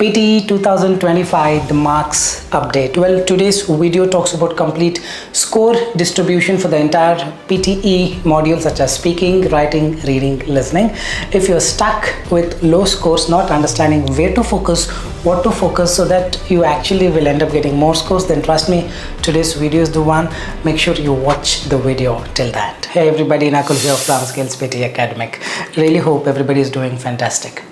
PTE 2025, the marks update. Well, today's video talks about complete score distribution for the entire PTE module such as speaking, writing, reading, listening. If you're stuck with low scores, not understanding where to focus, what to focus so that you actually will end up getting more scores, then trust me, today's video is the one. Make sure you watch the video till the end. Hey everybody, Nakul here from SKILLS PTE Academic. Really hope everybody is doing fantastic.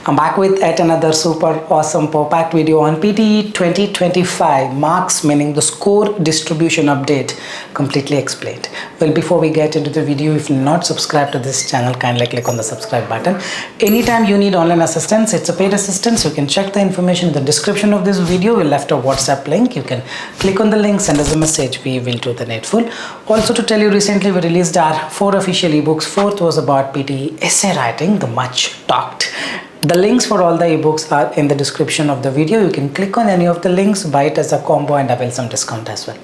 I'm back with yet another super awesome packed video on PTE 2025 marks, meaning the score distribution update, completely explained. Well, before we get into the video, if you're not subscribed to this channel, kindly click on the subscribe button. Anytime you need online assistance, it's a paid assistance. You can check the information in the description of this video. We left a WhatsApp link. You can click on the link, send us a message. We will do the needful. Also to tell you, recently we released our 4 official ebooks. 4th was about PTE essay writing, the much talked. The links for all the ebooks are in the description of the video. You can click on any of the links, buy it as a combo and avail some discount as well.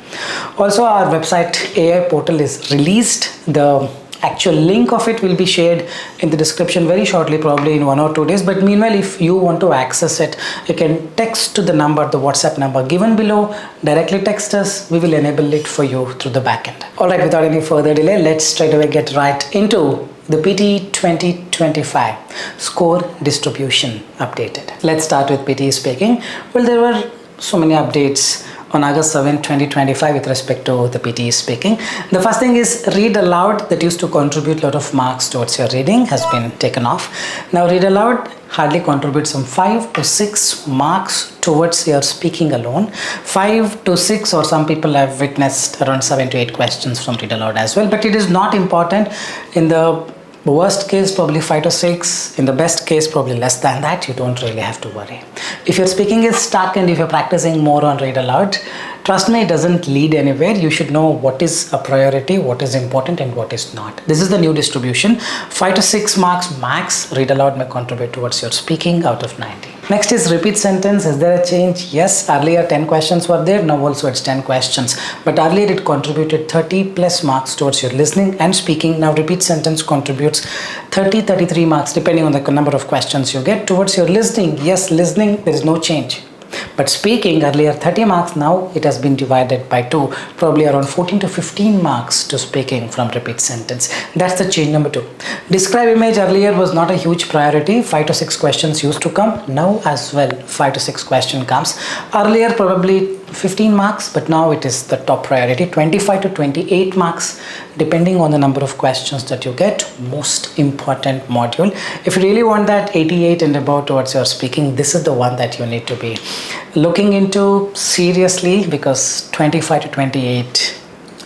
Also, our website AI portal is released. The actual link of it will be shared in the description very shortly, probably in 1 or 2 days. But meanwhile, if you want to access it, you can text to the number, the WhatsApp number given below. Directly text us. We will enable it for you through the backend. All right, without any further delay, let's straight away get right into the PTE 2025 score distribution updated. Let's start with PTE speaking. Well, there were so many updates on August 7, 2025 with respect to the PTE speaking. The first thing is read aloud, that used to contribute a lot of marks towards your reading, has been taken off. Now read aloud hardly contributes some 5 to 6 marks towards your speaking alone. 5 to 6, or some people have witnessed around 7 to 8 questions from read aloud as well, but it is not important. In the worst case, probably 5 to 6. In the best case, probably less than that. You don't really have to worry. If your speaking is stuck and if you're practicing more on read aloud, trust me, it doesn't lead anywhere. You should know what is a priority, what is important and what is not. This is the new distribution. 5 to 6 marks max read aloud may contribute towards your speaking out of 90. Next is repeat sentence. Is there a change? Yes, earlier 10 questions were there. Now also it's 10 questions. But earlier it contributed 30 plus marks towards your listening and speaking. Now repeat sentence contributes 33 marks depending on the number of questions you get towards your listening. Yes, listening, there is no change. But speaking, earlier 30 marks, now it has been divided by 2, probably around 14 to 15 marks to speaking from repeat sentence. That's the change number 2. Describe image earlier was not a huge priority. 5 to 6 questions used to come. Now as well 5 to 6 question comes. Earlier probably 15 marks, but now it is the top priority. 25 to 28 marks depending on the number of questions that you get. Most important module. If you really want that 88 and above towards your speaking, this is the one that you need to be looking into seriously, because 25 to 28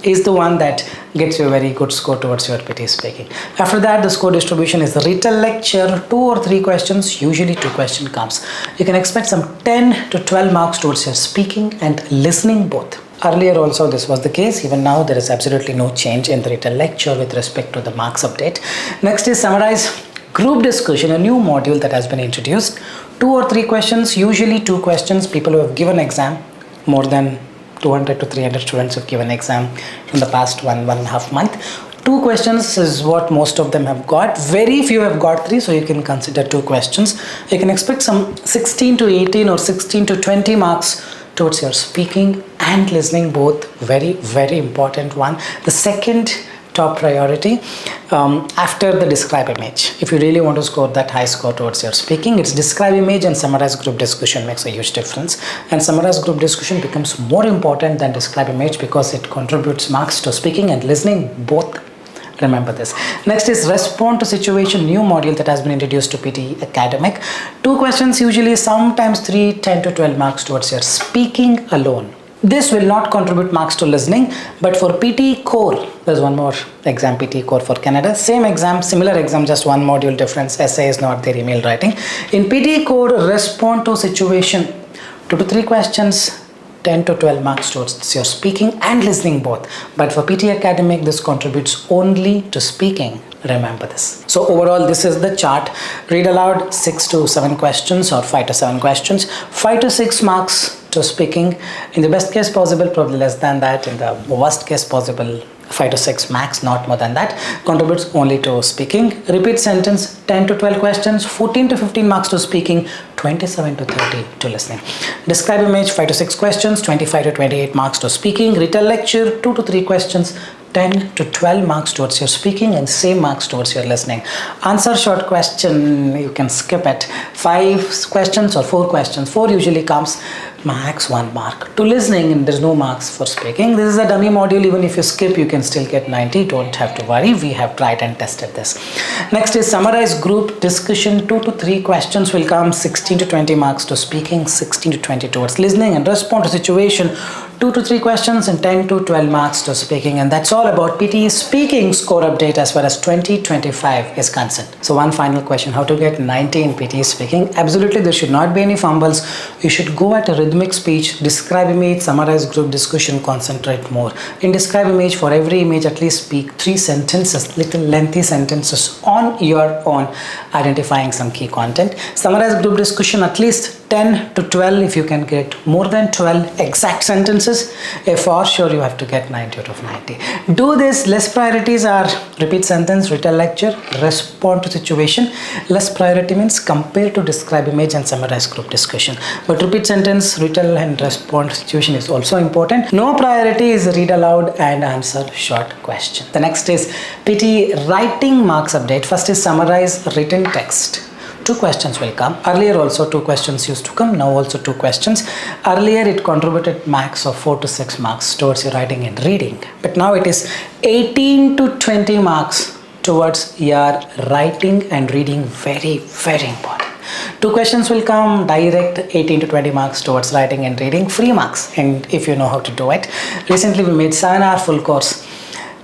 is the one that gets you a very good score towards your PTE speaking. After that, the score distribution is the written lecture, 2 or 3 questions, usually 2 questions comes. You can expect some 10 to 12 marks towards your speaking and listening both. Earlier also this was the case. Even now there is absolutely no change in the written lecture with respect to the marks update. Next is summarize group discussion, a new module that has been introduced. 2 or 3 questions, usually 2 questions. People who have given exam, more than 200 to 300 students have given exam in the past 1.5 months. 2 questions is what most of them have got. Very few have got 3, so you can consider 2 questions. You can expect some 16 to 18 or 16 to 20 marks towards your speaking and listening both. Very, very important one. The second top priority after the describe image. If you really want to score that high score towards your speaking, it's describe image and summarize group discussion makes a huge difference. And summarize group discussion becomes more important than describe image because it contributes marks to speaking and listening both. Remember this. Next is respond to situation, new module that has been introduced to PTE Academic. 2 questions, usually sometimes 3, 10 to 12 marks towards your speaking alone. This will not contribute marks to listening, but for PTE Core, there's one more exam, PTE Core for Canada. Same exam, similar exam, just one module difference. Essay is not there, email writing. In PTE Core, respond to situation, 2 to 3 questions, 10 to 12 marks towards your speaking and listening both. But for PTE Academic, this contributes only to speaking. Remember this. So overall, this is the chart. Read aloud 6 to 7 questions or 5 to 7 questions. 5 to 6 marks to speaking. In the best case possible, probably less than that. In the worst case possible, 5 to 6 max, not more than that. Contributes only to speaking. Repeat sentence, 10 to 12 questions, 14 to 15 marks to speaking, 27 to 30 to listening. Describe image, 5 to 6 questions, 25 to 28 marks to speaking. Retell lecture, 2 to 3 questions, 10 to 12 marks towards your speaking and same marks towards your listening. Answer short question, you can skip it. 5 questions or 4 questions. 4 usually comes, max 1 mark. To listening, and there's no marks for speaking. This is a dummy module. Even if you skip, you can still get 90. Don't have to worry. We have tried and tested this. Next is summarize group discussion. 2 to 3 questions will come. 16 to 20 marks to speaking, 16 to 20 towards listening, and respond to situation. 2 to 3 questions and 10 to 12 marks to speaking. And that's all about PTE speaking score update as far as 2025 is concerned. So one final question, how to get 90 in PTE speaking? Absolutely, there should not be any fumbles. You should go at a rhythmic speech, describe image, summarize group discussion, concentrate more. In describe image, for every image, at least speak 3 sentences, little lengthy sentences on your own, identifying some key content. Summarize group discussion, at least 10 to 12. If you can get more than 12 exact sentences, for sure you have to get 90 out of 90. Do this. Less priorities are repeat sentence, retell lecture, respond to situation. Less priority means compare to describe image and summarize group discussion. But repeat sentence, retell and respond to situation is also important. No priority is read aloud and answer short question. The next is PTE writing marks update. First is summarize written text. 2 questions will come. Earlier also 2 questions used to come, now also 2 questions. Earlier it contributed max of 4 to 6 marks towards your writing and reading. But now it is 18 to 20 marks towards your writing and reading. Very, very important. 2 questions will come, direct 18 to 20 marks towards writing and reading, free marks, and if you know how to do it. Recently we made 7-hour full course.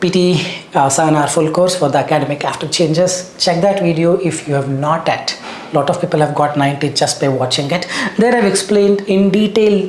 PTE 7-hour full course for the academic after changes. Check that video if you have not yet. A lot of people have got 90 just by watching it. There I've explained in detail,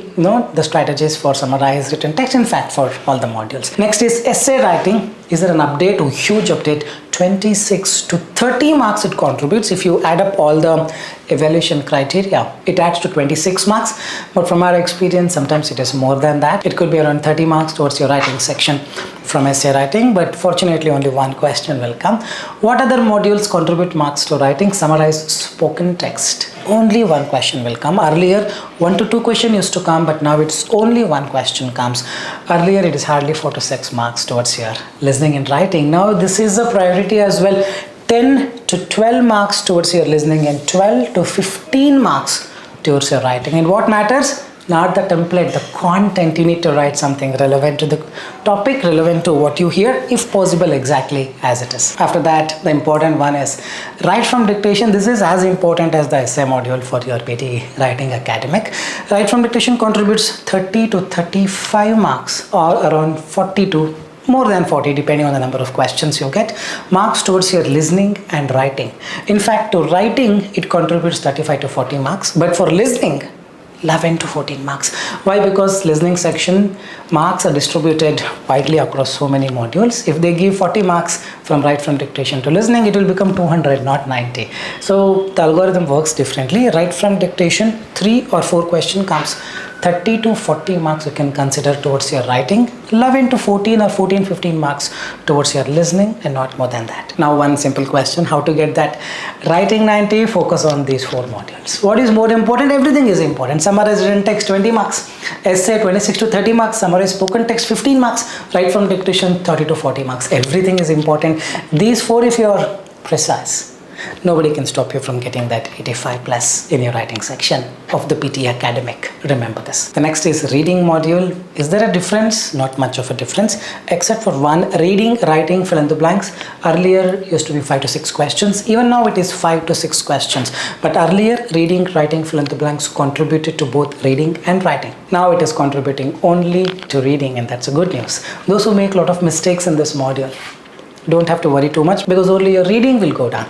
the strategies for summarized written text, in fact for all the modules. Next is essay writing. Is there an update? A huge update. 26 to 30 marks it contributes. If you add up all the evaluation criteria, it adds to 26 marks. But from our experience, sometimes it is more than that. It could be around 30 marks towards your writing section from essay writing, but fortunately only 1 question will come. What other modules contribute marks to writing? Summarize spoken text. Only 1 question will come. Earlier 1 to 2 questions used to come, but now it's only 1 question comes. Earlier it is hardly 4 to 6 marks towards your listening and writing. Now this is a priority as well. 10 to 12 marks towards your listening and 12 to 15 marks towards your writing. And what matters? Not the template, the content. You need to write something relevant to the topic, relevant to what you hear, if possible exactly as it is. After that, the important one is write from dictation. This is as important as the essay module for your PTE writing academic. Write from dictation contributes 30 to 35 marks, or around 40 to more than 40 depending on the number of questions you get, marks towards your listening and writing. In fact, to writing it contributes 35 to 40 marks, but for listening 11 to 14 marks. Why? Because listening section marks are distributed widely across so many modules. If they give 40 marks from write from dictation to listening, it will become 200, not 90. So the algorithm works differently. Write from dictation, 3 or 4 question comes. 30 to 40 marks you can consider towards your writing, 11 to 14 or 14-15 marks towards your listening, and not more than that. Now one simple question, how to get that writing 90? Focus on these 4 modules. What is more important? Everything is important. Summarize written text 20 marks, essay 26 to 30 marks, summarize spoken text 15 marks, write from dictation 30 to 40 marks. Everything is important. These 4, if you are precise, nobody can stop you from getting that 85 plus in your writing section of the PTE academic. Remember this. The next is reading module. Is there a difference? Not much of a difference, except for one, reading, writing, fill in the blanks. Earlier used to be 5 to 6 questions. Even now it is 5 to 6 questions. But earlier reading, writing, fill in the blanks contributed to both reading and writing. Now it is contributing only to reading, and that's a good news. Those who make a lot of mistakes in this module, don't have to worry too much, because only your reading will go down.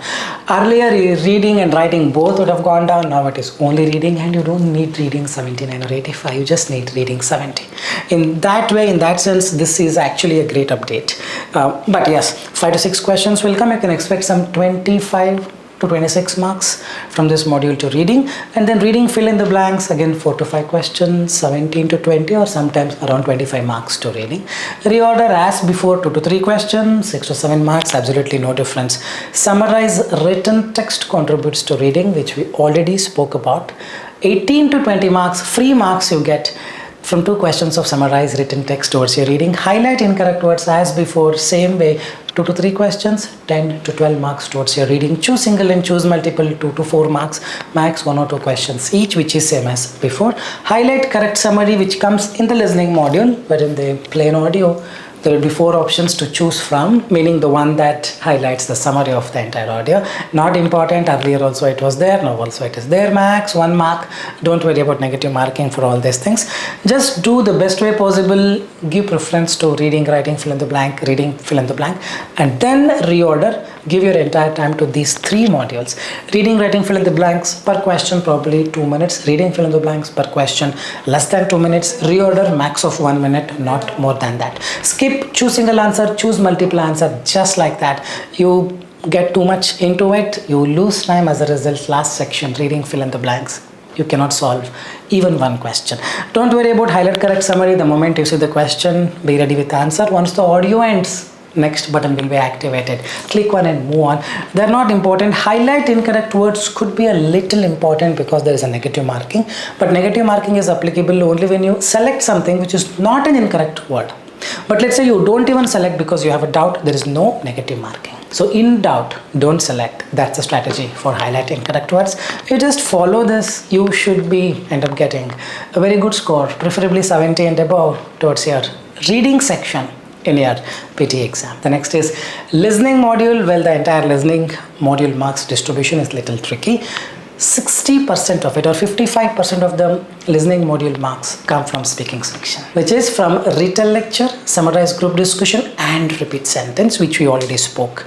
Earlier reading and writing both would have gone down. Now it is only reading, and you don't need reading 79 or 85. You just need reading 70. In that way, in that sense, this is actually a great update. But yes, 5 to 6 questions will come. You can expect some 25 to 26 marks from this module to reading, and then reading fill in the blanks, again 4 to 5 questions, 17 to 20 or sometimes around 25 marks to reading. Reorder as before, 2 to 3 questions, 6 to 7 marks, absolutely no difference. Summarize written text contributes to reading, which we already spoke about. 18 to 20 marks, free marks you get from 2 questions of summarized written text towards your reading. Highlight incorrect words as before, same way, 2 to 3 questions, 10 to 12 marks towards your reading. Choose single and choose multiple, 2 to 4 marks, max 1 or 2 questions each, which is same as before. Highlight correct summary, which comes in the listening module, but in the plain audio there will be 4 options to choose from, meaning the one that highlights the summary of the entire audio. Not important, earlier also it was there, now also it is there, max 1 mark. Don't worry about negative marking for all these things. Just do the best way possible, give preference to reading, writing, fill in the blank, reading, fill in the blank, and then reorder. Give your entire time to these 3 modules. Reading, writing, fill in the blanks per question probably 2 minutes. Reading, fill in the blanks per question less than 2 minutes. Reorder max of 1 minute, not more than that. Skip, choose single answer, choose multiple answer, just like that. You get too much into it, you lose time. As a result, last section, reading, fill in the blanks, you cannot solve even 1 question. Don't worry about highlight correct summary. The moment you see the question, be ready with the answer. Once the audio ends, next button will be activated. Click on and move on. They're not important. Highlight incorrect words could be a little important because there is a negative marking, but negative marking is applicable only when you select something which is not an incorrect word. But let's say you don't even select because you have a doubt, there is no negative marking. So in doubt, don't select. That's a strategy for highlighting correct words. You just follow this, you should end up getting a very good score, preferably 70 and above towards your reading section in your PTE exam. The next is listening module. Well, the entire listening module marks distribution is little tricky. 60% of it or 55% of the listening module marks come from speaking section, which is from retell lecture, summarize group discussion and repeat sentence, which we already spoke.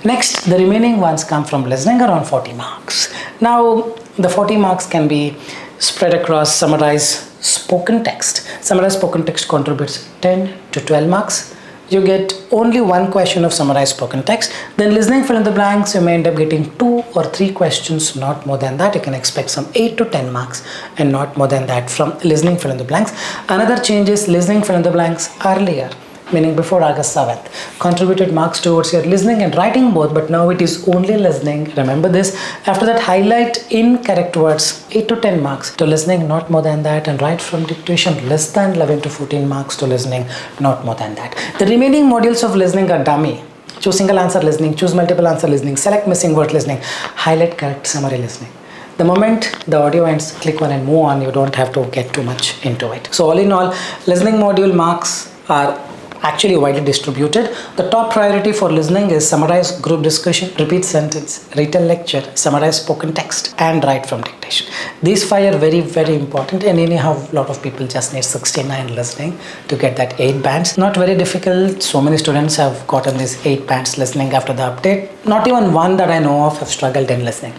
Next, the remaining ones come from listening, around 40 marks. Now, the 40 marks can be spread across summarize spoken text. Summarize spoken text contributes 10 to 12 marks. You get only 1 question of summarized spoken text. Then listening fill in the blanks, you may end up getting 2 or 3 questions, not more than that. You can expect some 8 to 10 marks and not more than that from listening fill in the blanks. Another change is listening fill in the blanks earlier, meaning before August 7th, contributed marks towards your listening and writing both, but now it is only listening. Remember this. After that, highlight incorrect words, 8 to 10 marks to listening, not more than that, and write from dictation, less than 11 to 14 marks to listening, not more than that. The remaining modules of listening are dummy. Choose single answer listening, choose multiple answer listening, select missing word listening, highlight correct summary listening. The moment the audio ends, click on and move on. You don't have to get too much into it. So all in all, listening module marks are actually widely distributed. The top priority for listening is summarize group discussion, repeat sentence, retell lecture, summarize spoken text, and write from dictation. These 5 are very, very important, and anyhow, a lot of people just need 69 listening to get that 8 bands. Not very difficult. So many students have gotten these 8 bands listening after the update. Not even one that I know of have struggled in listening.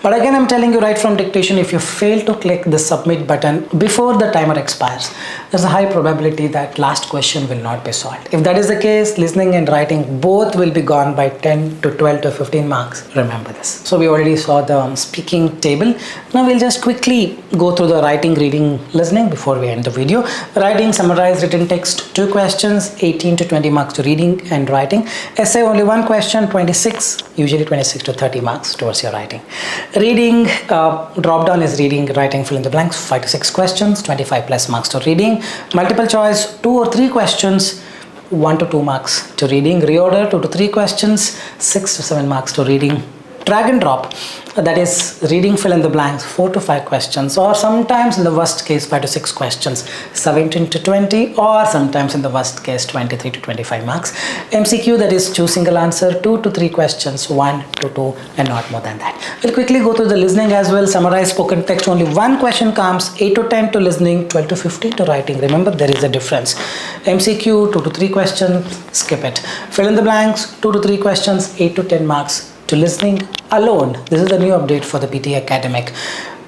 But again, I'm telling you, write from dictation, if you fail to click the submit button before the timer expires, there's a high probability that last question will not be solved. If that is the case, listening and writing both will be gone by 10 to 12 to 15 marks. Remember this. So we already saw the speaking table. Now we'll just quickly go through the writing, reading, listening before we end the video. Writing, summarize written text, 2 questions, 18 to 20 marks to reading and writing. Essay, only 1 question, 26, usually 26 to 30 marks towards your writing. Reading, drop down is reading, writing, fill in the blanks, 5 to 6 questions, 25 plus marks to reading. Multiple choice, 2 or 3 questions, 1 to 2 marks to reading. Reorder, 2 to 3 questions, 6 to 7 marks to reading. Drag and drop, that is reading fill in the blanks, 4 to 5 questions, or sometimes in the worst case 5 to 6 questions, 17 to 20, or sometimes in the worst case 23 to 25 marks. MCQ, that is choose single answer, 2 to 3 questions, 1 to 2 and not more than that. We'll quickly go through the listening as well. Summarize spoken text, only 1 question comes, 8 to 10 to listening, 12 to 15 to writing. Remember, there is a difference. MCQ, 2 to 3 questions, skip it. Fill in the blanks, 2 to 3 questions, 8 to 10 marks to listening alone. This is the new update for the PTE Academic.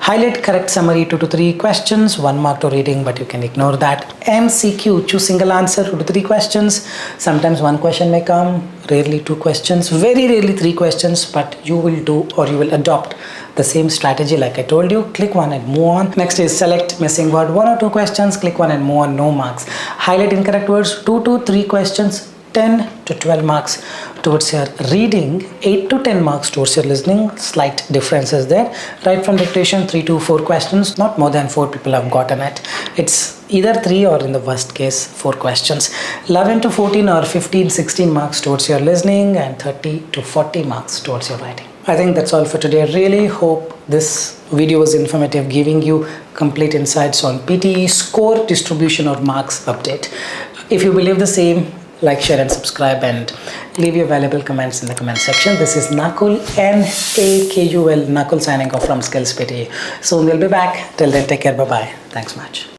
Highlight correct summary 2 to 3 questions, 1 mark to reading, but you can ignore that. MCQ, choose single answer 2 to 3 questions. Sometimes 1 question may come, rarely 2 questions, very rarely 3 questions, but you will do or you will adopt the same strategy like I told you. Click one and move on. Next is select missing word, 1 or 2 questions, click one and move on, no marks. Highlight incorrect words, 2 to 3 questions, 10 to 12 marks towards your reading, 8 to 10 marks towards your listening. Slight differences there. Right from dictation, 3 to 4 questions, not more than 4 people have gotten it. It's either 3 or in the worst case 4 questions. 11 to 14 or 15, 16 marks towards your listening, and 30 to 40 marks towards your writing. I think that's all for today. I really hope this video was informative, giving you complete insights on PTE score distribution or marks update. If you believe the same, like, share and subscribe, and leave your valuable comments in the comment section. This is Nakul, Nakul, Nakul, signing off from SKILLS PTE. Soon we'll be back. Till then, take care. Bye-bye. Thanks much.